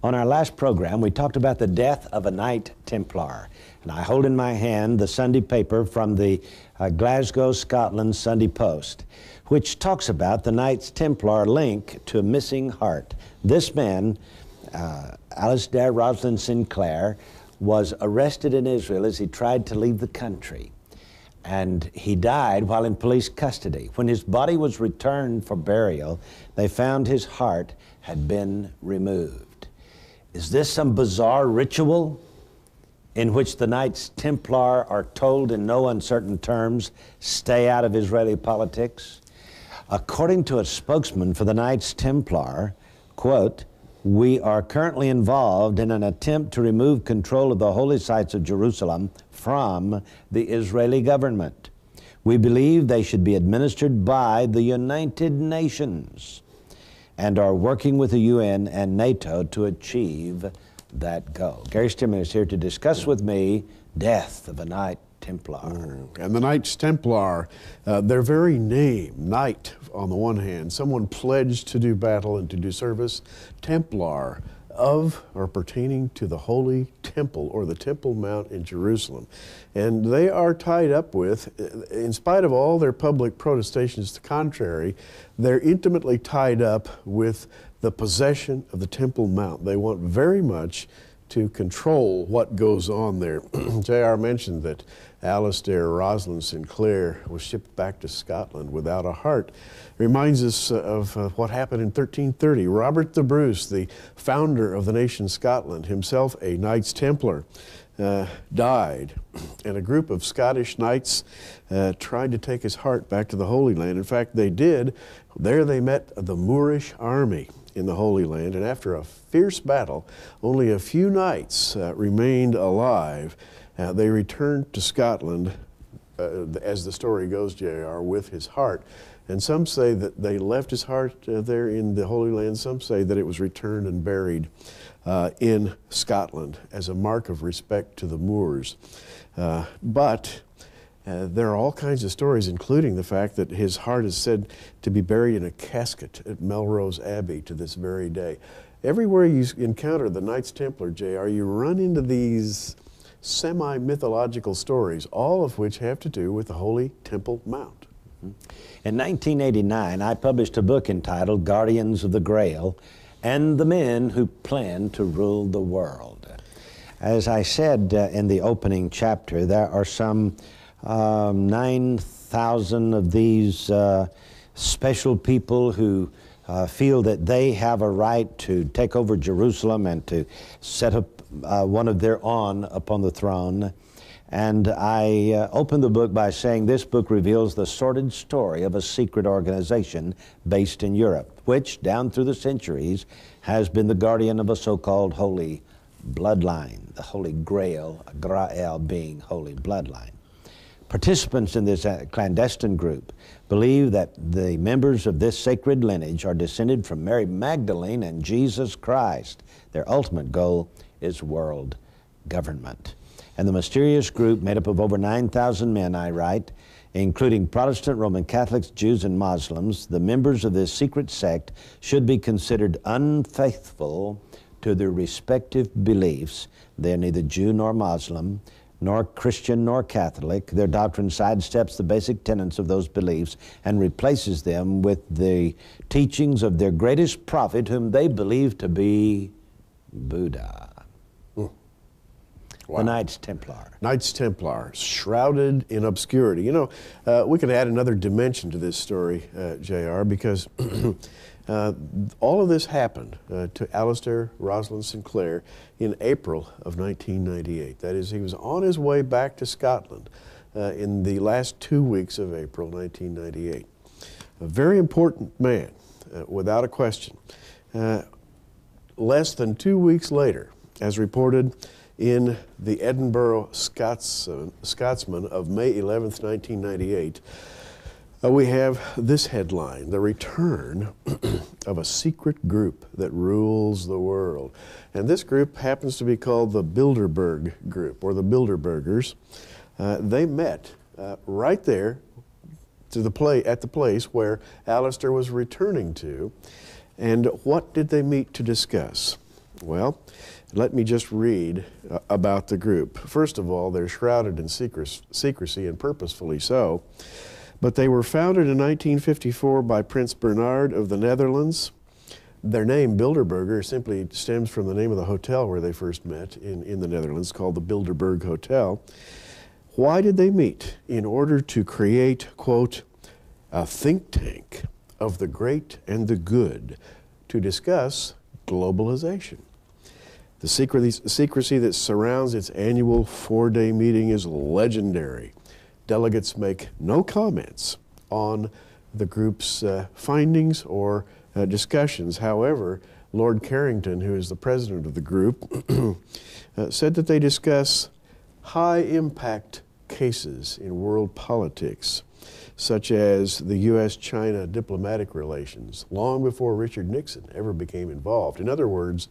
On our last program, we talked about the death of a Knight Templar. And I hold in my hand the Sunday paper from the Glasgow, Scotland Sunday Post, which talks about the Knights Templar link to a missing heart. This man, Alistair Roslin Sinclair, was arrested in Israel as he tried to leave the country. And he died while in police custody. When his body was returned for burial, they found his heart had been removed. Is this some bizarre ritual in which the Knights Templar are told in no uncertain terms, stay out of Israeli politics? According to a spokesman for the Knights Templar, quote, "We are currently involved in an attempt to remove control of the holy sites of Jerusalem from the Israeli government. We believe they should be administered by the United Nations and are working with the UN and NATO to achieve that goal." Gary Stimman is here to discuss with me death of a Knight Templar. And the Knights Templar, their very name, Knight on the one hand, someone pledged to do battle and to do service, Templar, of or pertaining to the Holy Temple or the Temple Mount in Jerusalem. And they are tied up with, in spite of all their public protestations to the contrary, they're intimately tied up with the possession of the Temple Mount. They want very much to control what goes on there. J.R. mentioned that Alistair Roslin Sinclair was shipped back to Scotland without a heart. Reminds us of what happened in 1330. Robert the Bruce, the founder of the nation Scotland, himself a Knights Templar, died. And a group of Scottish knights tried to take his heart back to the Holy Land. In fact, they did. There they met the Moorish army in the Holy Land, and after a fierce battle, only a few knights remained alive. They returned to Scotland, as the story goes, J.R., with his heart. And some say that they left his heart there in the Holy Land. Some say that it was returned and buried in Scotland as a mark of respect to the Moors. But there are all kinds of stories, including the fact that his heart is said to be buried in a casket at Melrose Abbey to this very day. Everywhere you encounter the Knights Templar, J.R., you run into these semi-mythological stories, all of which have to do with the Holy Temple Mount. In 1989, I published a book entitled Guardians of the Grail and the Men Who Plan to Rule the World. As I said in the opening chapter, there are some 9,000 of these special people who feel that they have a right to take over Jerusalem and to set up one of their own upon the throne. And I opened the book by saying this book reveals the sordid story of a secret organization based in Europe, which down through the centuries has been the guardian of a so-called holy bloodline, the Holy Grail, Grael being holy bloodline. Participants in this clandestine group believe that the members of this sacred lineage are descended from Mary Magdalene and Jesus Christ. Their ultimate goal is world government. And the mysterious group, made up of over 9,000 men, I write, including Protestant, Roman Catholics, Jews, and Muslims, the members of this secret sect should be considered unfaithful to their respective beliefs. They're neither Jew nor Muslim, nor Christian nor Catholic. Their doctrine sidesteps the basic tenets of those beliefs and replaces them with the teachings of their greatest prophet, whom they believe to be Buddha. Wow. The Knights Templar. Knights Templar, shrouded in obscurity. You know, we could add another dimension to this story, J.R., because all of this happened to Alistair Roslin Sinclair in April of 1998. That is, he was on his way back to Scotland in the last 2 weeks of April 1998. A very important man, without a question. Less than 2 weeks later, as reported in the Edinburgh Scotsman of May 11th, 1998, we have this headline: the return of a secret group that rules the world. And this group happens to be called the Bilderberg Group, or the Bilderbergers. They met right there at the place where Alistair was returning to. And what did they meet to discuss? Well, let me just read about the group. First of all, they're shrouded in secrecy, and purposefully so. But they were founded in 1954 by Prince Bernhard of the Netherlands. Their name, Bilderberger, simply stems from the name of the hotel where they first met in the Netherlands, called the Bilderberg Hotel. Why did they meet? In order to create, quote, a think tank of the great and the good to discuss globalization. The secrecy that surrounds its annual 4-day meeting is legendary. Delegates make no comments on the group's findings or discussions. However, Lord Carrington, who is the president of the group, said that they discuss high-impact cases in world politics, such as the U.S.-China diplomatic relations, long before Richard Nixon ever became involved. In other words,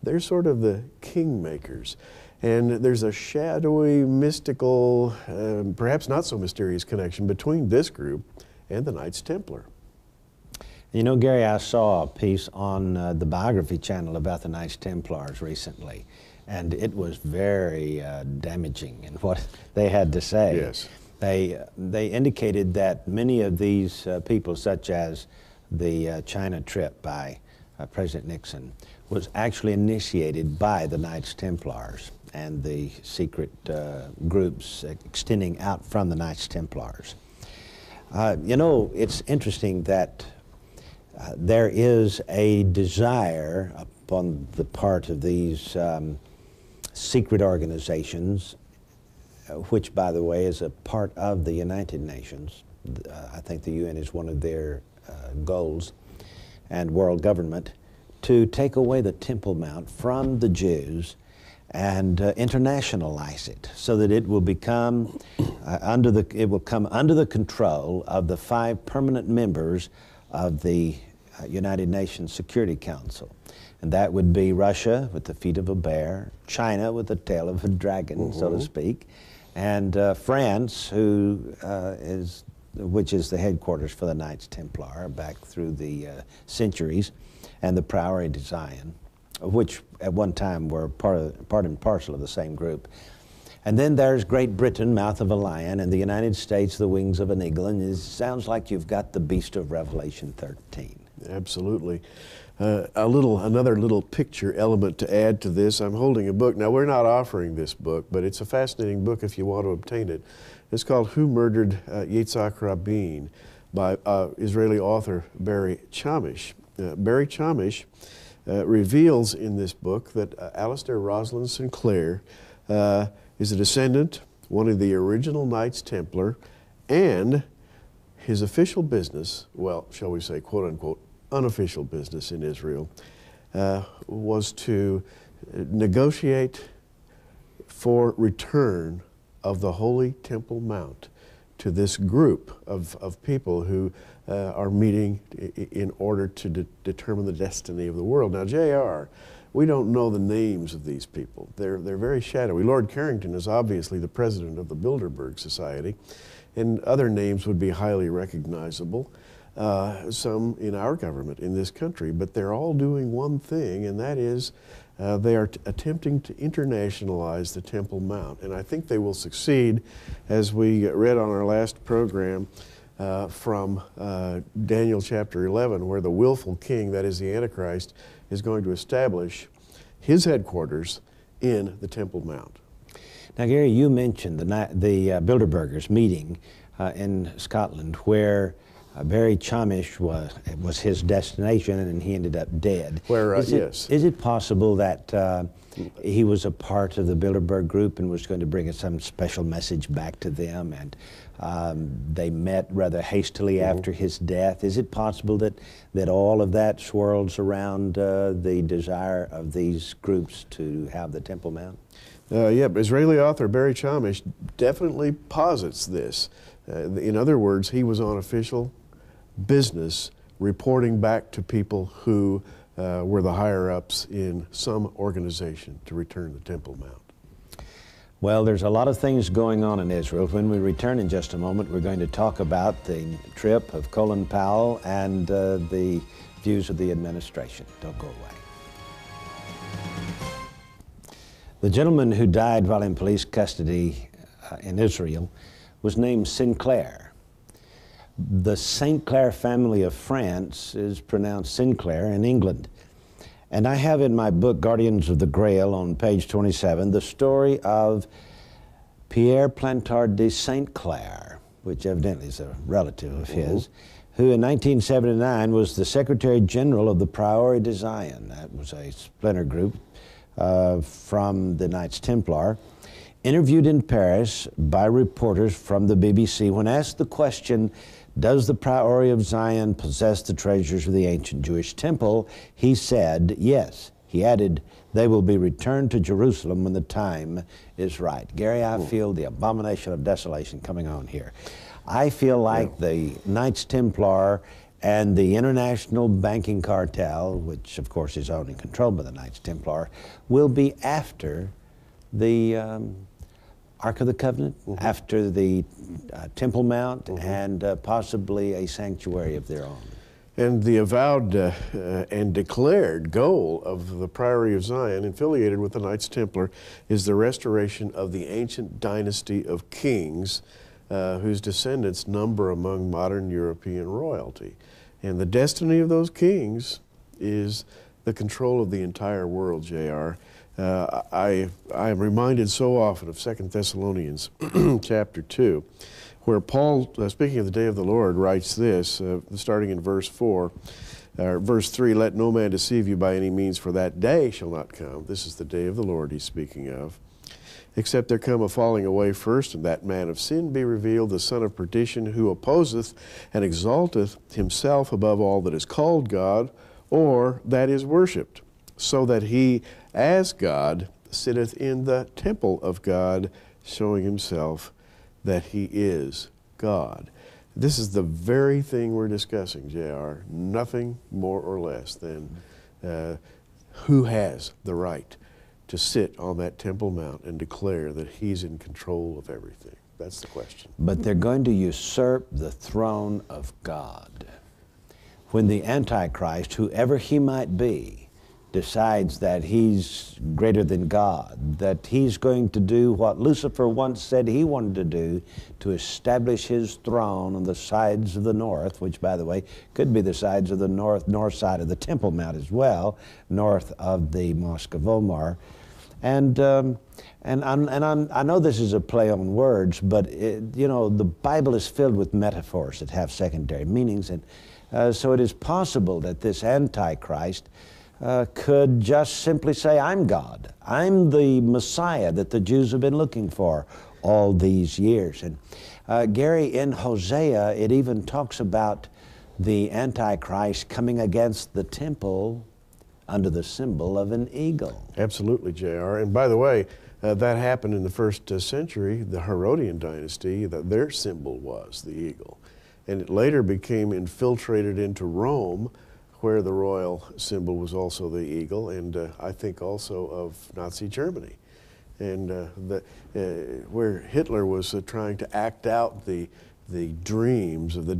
they're sort of the kingmakers. And there's a shadowy, mystical, perhaps not so mysterious connection between this group and the Knights Templar. You know, Gary, I saw a piece on the Biography channel about the Knights Templars recently, and it was very damaging in what they had to say. Yes. They indicated that many of these people, such as the China trip by President Nixon, was actually initiated by the Knights Templars and the secret groups extending out from the Knights Templars. You know, it's interesting that there is a desire upon the part of these secret organizations, which, by the way, is a part of the United Nations. I think the UN is one of their goals, and world government, to take away the Temple Mount from the Jews and internationalize it, so that it will become under the control of the 5 permanent members of the United Nations Security Council. And that would be Russia with the feet of a bear, China with the tail of a dragon, so to speak, and France, which is the headquarters for the Knights Templar back through the centuries, and the Priory de Zion, which at one time were part and parcel of the same group. And then there's Great Britain, mouth of a lion, and the United States, the wings of an eagle, and it sounds like you've got the beast of Revelation 13. Absolutely. Another little picture element to add to this. I'm holding a book. Now, we're not offering this book, but it's a fascinating book if you want to obtain it. It's called Who Murdered Yitzhak Rabin by Israeli author Barry Chamish. Barry Chamish reveals in this book that Alistair Roslin Sinclair is a descendant, one of the original Knights Templar, and his official business, well, shall we say, quote unquote, unofficial business in Israel, was to negotiate for return of the Holy Temple Mount to this group of people who are meeting in order to determine the destiny of the world. Now, J.R., we don't know the names of these people. They're very shadowy. Lord Carrington is obviously the president of the Bilderberg Society, and other names would be highly recognizable, some in our government in this country, but they're all doing one thing, and that is they are attempting to internationalize the Temple Mount. And I think they will succeed, as we read on our last program from Daniel chapter 11, where the willful king, that is the Antichrist, is going to establish his headquarters in the Temple Mount. Now, Gary, you mentioned the Bilderbergers meeting in Scotland, where Barry Chamish was his destination, and he ended up dead. Where, yes. Is it possible that he was a part of the Bilderberg group and was going to bring some special message back to them, and they met rather hastily after his death? Is it possible that all of that swirls around the desire of these groups to have the Temple Mount? Yeah, Israeli author Barry Chamish definitely posits this. In other words, he was on official business reporting back to people who were the higher-ups in some organization to return the Temple Mount. Well, there's a lot of things going on in Israel. When we return in just a moment, we're going to talk about the trip of Colin Powell and the views of the administration. Don't go away. The gentleman who died while in police custody in Israel was named Sinclair. The St. Clair family of France is pronounced Sinclair in England. And I have in my book, Guardians of the Grail, on page 27, the story of Pierre Plantard de St. Clair, which evidently is a relative of his, who in 1979 was the Secretary General of the Prieuré de Zion. That was a splinter group from the Knights Templar, interviewed in Paris by reporters from the BBC. When asked the question, does the Priory of Zion possess the treasures of the ancient Jewish temple, he said yes. He added, they will be returned to Jerusalem when the time is right. Gary, I feel the abomination of desolation coming on here. I feel like the Knights Templar and the international banking cartel, which of course is owned and controlled by the Knights Templar, will be after the Ark of the Covenant, after the Temple Mount, and possibly a sanctuary of their own. And the avowed and declared goal of the Priory of Zion, affiliated with the Knights Templar, is the restoration of the ancient dynasty of kings whose descendants number among modern European royalty. And the destiny of those kings is the control of the entire world, J.R. I am reminded so often of 2 Thessalonians chapter 2, where Paul, speaking of the day of the Lord, writes this, starting in verse 4, verse 3, let no man deceive you by any means, for that day shall not come. This is the day of the Lord he's speaking of. Except there come a falling away first, and that man of sin be revealed, the son of perdition, who opposeth and exalteth himself above all that is called God, or that is worshipped, so that he, as God, sitteth in the temple of God, showing himself that he is God. This is the very thing we're discussing, J.R., nothing more or less than who has the right to sit on that Temple Mount and declare that he's in control of everything. That's the question. But they're going to usurp the throne of God. When the Antichrist, whoever he might be, decides that he's greater than God, that he's going to do what Lucifer once said he wanted to do, to establish his throne on the sides of the north, which, by the way, could be the sides of the north side of the Temple Mount as well, north of the Mosque of Omar. And I know this is a play on words, but you know, the Bible is filled with metaphors that have secondary meanings, and so it is possible that this Antichrist could just simply say, I'm God. I'm the Messiah that the Jews have been looking for all these years. And Gary, in Hosea, it even talks about the Antichrist coming against the temple under the symbol of an eagle. Absolutely, J.R. And by the way, that happened in the first century, the Herodian dynasty, their symbol was the eagle. And it later became infiltrated into Rome, where the royal symbol was also the eagle, and I think also of Nazi Germany. And where Hitler was trying to act out the dreams of the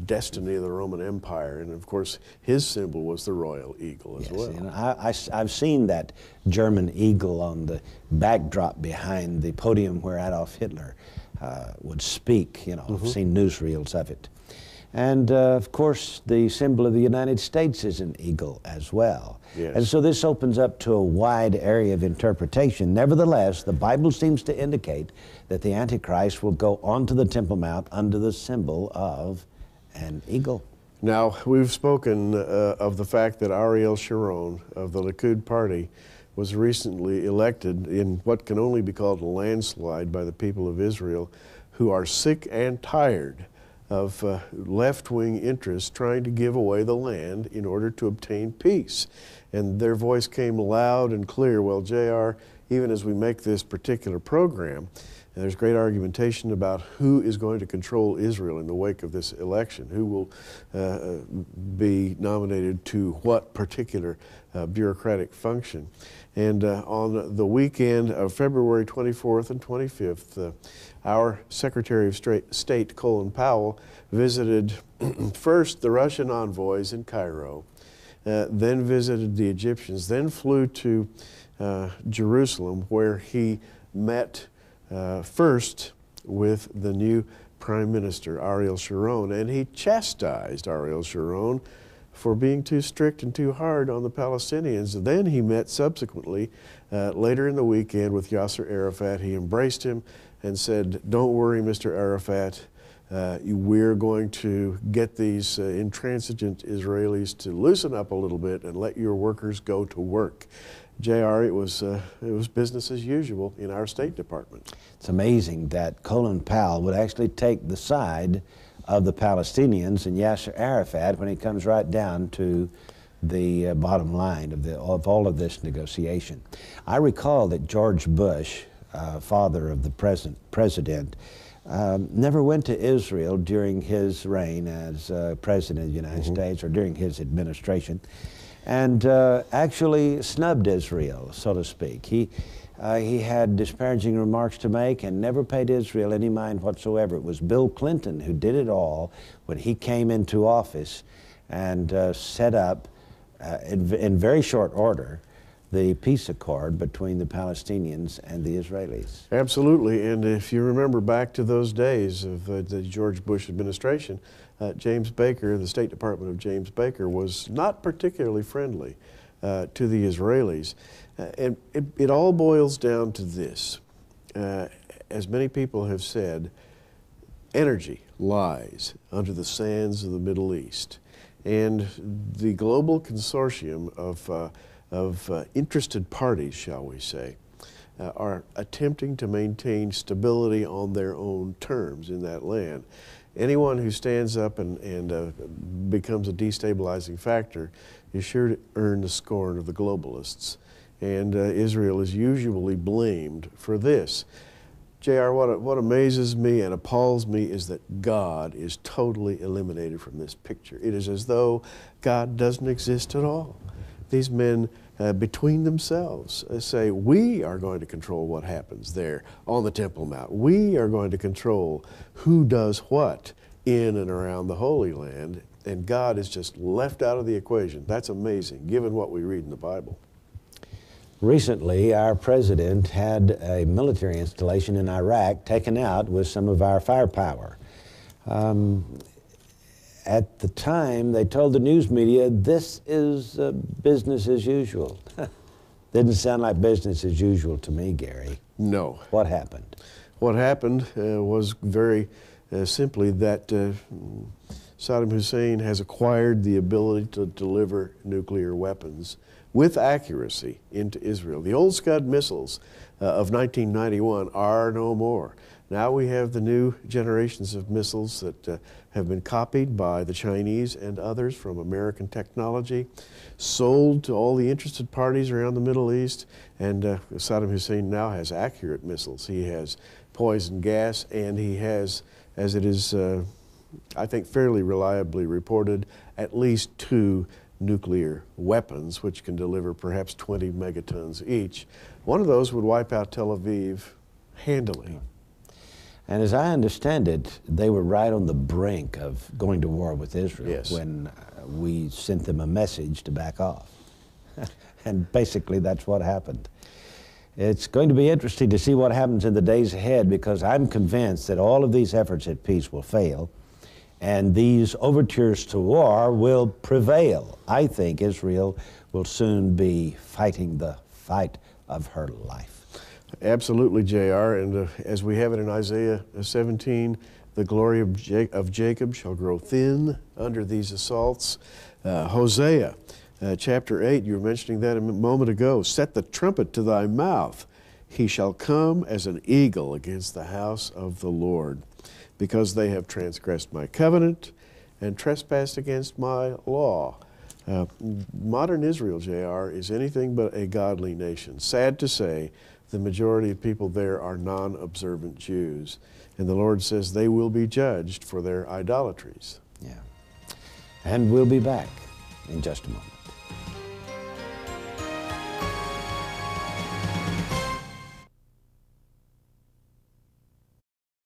destiny of the Roman Empire, and of course his symbol was the royal eagle as well. And I've seen that German eagle on the backdrop behind the podium where Adolf Hitler would speak. You know, I've seen newsreels of it. And of course the symbol of the United States is an eagle as well. Yes. And so this opens up to a wide area of interpretation. Nevertheless, the Bible seems to indicate that the Antichrist will go onto the Temple Mount under the symbol of an eagle. Now, we've spoken of the fact that Ariel Sharon of the Likud party was recently elected in what can only be called a landslide by the people of Israel, who are sick and tired of left-wing interests trying to give away the land in order to obtain peace. And their voice came loud and clear. Well, J.R., even as we make this particular program, there's great argumentation about who is going to control Israel in the wake of this election, who will be nominated to what particular bureaucratic function. And on the weekend of February 24th and 25th, our Secretary of State, Colin Powell, visited first the Russian envoys in Cairo, then visited the Egyptians, then flew to Jerusalem, where he met first with the new Prime Minister, Ariel Sharon, and he chastised Ariel Sharon for being too strict and too hard on the Palestinians. Then he met subsequently, later in the weekend, with Yasser Arafat. He embraced him and said, "Don't worry, Mr. Arafat, we're going to get these intransigent Israelis to loosen up a little bit and let your workers go to work." JR, it was business as usual in our State Department. It's amazing that Colin Powell would actually take the side of the Palestinians and Yasser Arafat when he comes right down to the bottom line of all of this negotiation. I recall that George Bush, father of the present president, never went to Israel during his reign as President of the United States, or during his administration, and actually snubbed Israel, so to speak. He had disparaging remarks to make and never paid Israel any mind whatsoever. It was Bill Clinton who did it all when he came into office and set up, in very short order, the peace accord between the Palestinians and the Israelis. Absolutely, and if you remember back to those days of the George Bush administration, James Baker, the State Department of James Baker, was not particularly friendly to the Israelis. And it all boils down to this. As many people have said, energy lies under the sands of the Middle East. And the global consortium of interested parties, shall we say, are attempting to maintain stability on their own terms in that land. Anyone who stands up and becomes a destabilizing factor is sure to earn the scorn of the globalists. And Israel is usually blamed for this. JR, what amazes me and appalls me is that God is totally eliminated from this picture. It is as though God doesn't exist at all. These men, between themselves, say, we are going to control what happens there on the Temple Mount. We are going to control who does what in and around the Holy Land, and God is just left out of the equation. That's amazing, given what we read in the Bible. Recently, our president had a military installation in Iraq taken out with some of our firepower. At the time, they told the news media, this is business as usual. Didn't sound like business as usual to me, Gary. No. What happened? What happened was very simply that Saddam Hussein has acquired the ability to deliver nuclear weapons with accuracy into Israel. The old Scud missiles of 1991 are no more. Now we have the new generations of missiles that have been copied by the Chinese and others from American technology, sold to all the interested parties around the Middle East, and Saddam Hussein now has accurate missiles. He has poison gas, and he has, as it is, I think, fairly reliably reported, at least 2 nuclear weapons, which can deliver perhaps 20 megatons each. One of those would wipe out Tel Aviv handily. And as I understand it, they were right on the brink of going to war with Israel. Yes. When we sent them a message to back off. And basically that's what happened. It's going to be interesting to see what happens in the days ahead, because I'm convinced that all of these efforts at peace will fail, and these overtures to war will prevail. I think Israel will soon be fighting the fight of her life. Absolutely, JR, and as we have it in Isaiah 17, the glory of Jacob shall grow thin under these assaults. Hosea chapter 8, you were mentioning that a moment ago. Set the trumpet to thy mouth. He shall come as an eagle against the house of the Lord, because they have transgressed my covenant and trespassed against my law. Modern Israel, JR, is anything but a godly nation. Sad to say, the majority of people there are non-observant Jews, and the Lord says they will be judged for their idolatries. Yeah. And we'll be back in just a moment.